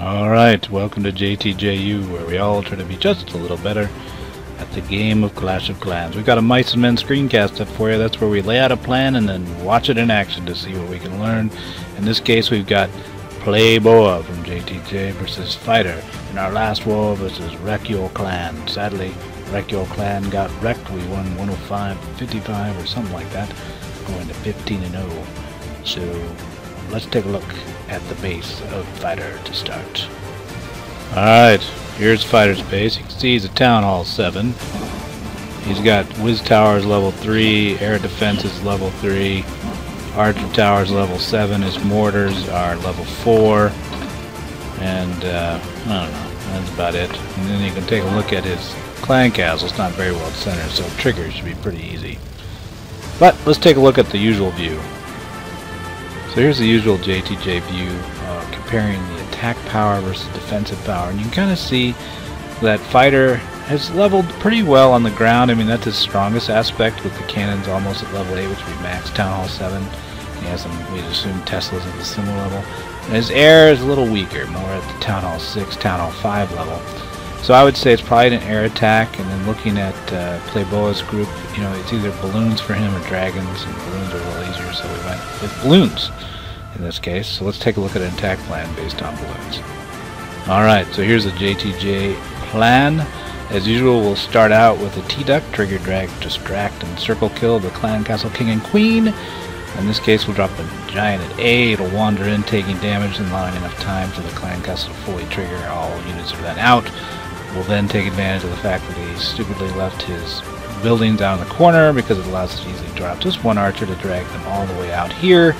Alright, welcome to JTJU, where we all try to be just a little better at the game of Clash of Clans. We've got a Mice and Men screencast up for you. That's where we lay out a plan and then watch it in action to see what we can learn. In this case, we've got Playboah from JTJ versus Fighter in our last war versus Wreck Your Clan. Sadly, Wreck Your Clan got wrecked. We won 105-55 or something like that, going to 15-0. So let's take a look at the base of Fighter to start. Alright, here's Fighter's base. You can see he's a Town Hall 7. He's got Whiz Towers level 3, Air Defense is level 3, Archer Towers level 7, his mortars are level 4, and I don't know, that's about it. And then you can take a look at his clan castle. It's not very well centered, so triggers should be pretty easy. But let's take a look at the usual view. So here's the usual JTJ view, comparing the attack power versus defensive power, and you can kind of see that Fighter has leveled pretty well on the ground. I mean, that's his strongest aspect, with the cannons almost at level 8, which would be max Town Hall 7. He has some, we'd assume, Teslas at the similar level. And his air is a little weaker, more at the Town Hall 6, Town Hall 5 level. So I would say it's probably an air attack, and then looking at Playboah's group, you know, it's either balloons for him or dragons, and balloons are a little easier, so we went with balloons in this case. So let's take a look at an attack plan based on balloons. Alright, so here's the JTJ plan. As usual, we'll start out with a T-Duck, trigger, drag, distract, and circle kill the clan castle king and queen. In this case, we'll drop a giant at A. It'll wander in, taking damage and allowing enough time for the clan castle to fully trigger. All units are then out. We'll then take advantage of the fact that he stupidly left his building down in the corner, because it allows us to easily drop just one archer to drag them all the way out here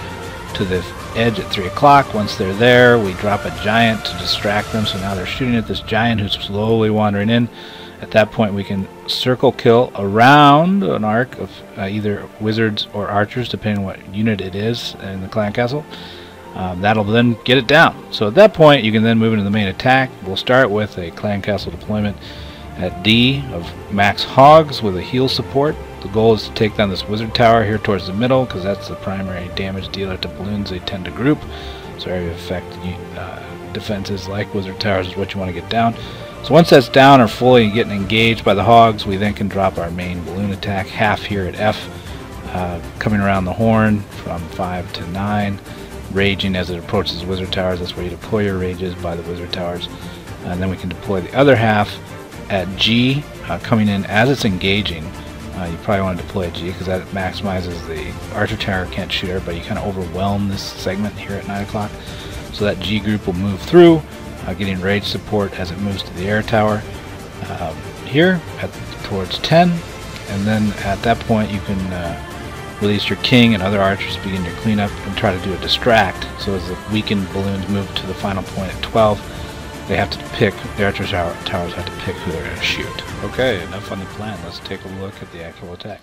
to the edge at 3 o'clock. Once they're there, we drop a giant to distract them, so now they're shooting at this giant who's slowly wandering in. At that point, we can circle kill around an arc of either wizards or archers, depending on what unit it is in the clan castle. That'll then get it down. So at that point, you can then move into the main attack. We'll start with a clan castle deployment at D of max hogs with a heal support. The goal is to take down this wizard tower here towards the middle, because that's the primary damage dealer to balloons. They tend to group, so area of effect defenses like wizard towers is what you want to get down. So once that's down or fully getting engaged by the hogs, we then can drop our main balloon attack half here at F, coming around the horn from 5 to 9, raging as it approaches the wizard towers. That's where you deploy your rages by the wizard towers, and then we can deploy the other half at G, coming in as it's engaging. You probably want to deploy at G because that maximizes the archer tower, can't shoot everybody. You kind of overwhelm this segment here at 9 o'clock. So that G group will move through, getting rage support as it moves to the air tower here towards 10, and then at that point you can release your king and other archers to begin your cleanup and try to do a distract. So as the weakened balloons move to the final point at 12, they have to pick, the archer towers have to pick who they're going to shoot. Okay, enough on the plan. Let's take a look at the actual attack.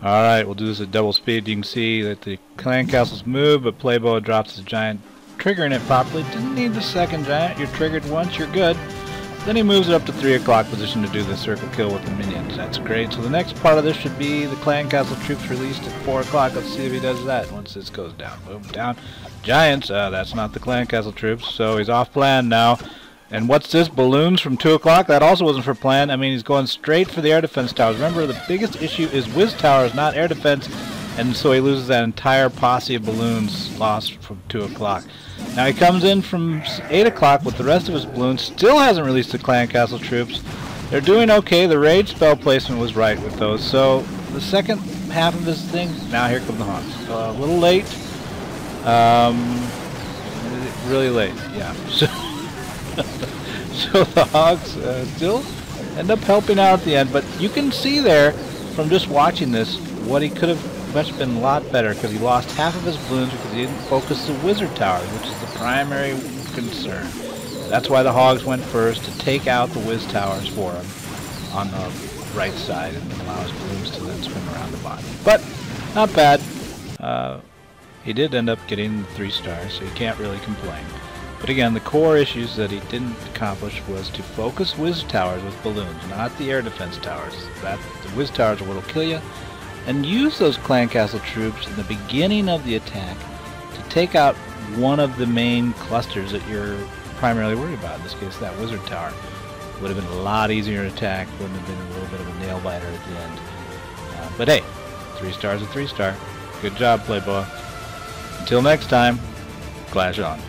Alright, we'll do this at double speed. You can see that the clan castles move, but Playboah drops his giant, triggering it properly. Didn't need the second giant. You're triggered once, you're good. Then he moves it up to 3 o'clock position to do the circle kill with the minions. That's great. So the next part of this should be the clan castle troops released at 4 o'clock. Let's see if he does that once this goes down. Boom, down. Giants, that's not the clan castle troops, so he's off plan now. And what's this? Balloons from 2 o'clock? That also wasn't for plan. I mean, he's going straight for the air defense towers. Remember, the biggest issue is whiz towers, not air defense, and so he loses that entire posse of balloons lost from 2 o'clock. Now he comes in from 8 o'clock with the rest of his balloons, still hasn't released the clan castle troops. They're doing okay. The rage spell placement was right with those. So the second half of this thing, now here come the hogs. So a little late. Really late, yeah. So the hogs still end up helping out at the end, but you can see there from just watching this what he could have much been a lot better, because he lost half of his balloons because he didn't focus the wizard towers, which is the primary concern. That's why the hogs went first, to take out the whiz towers for him on the right side and allow his balloons to then swing around the bottom. But not bad. He did end up getting 3 stars, so he can't really complain. But again, the core issues that he didn't accomplish was to focus whiz towers with balloons, not the air defense towers. The whiz towers are what'll kill you. And use those clan castle troops in the beginning of the attack to take out one of the main clusters that you're primarily worried about. In this case, that wizard tower. Would have been a lot easier to attack, wouldn't have been a little bit of a nail biter at the end. But hey, 3 stars a 3 star. Good job, Playboah. Until next time, clash on.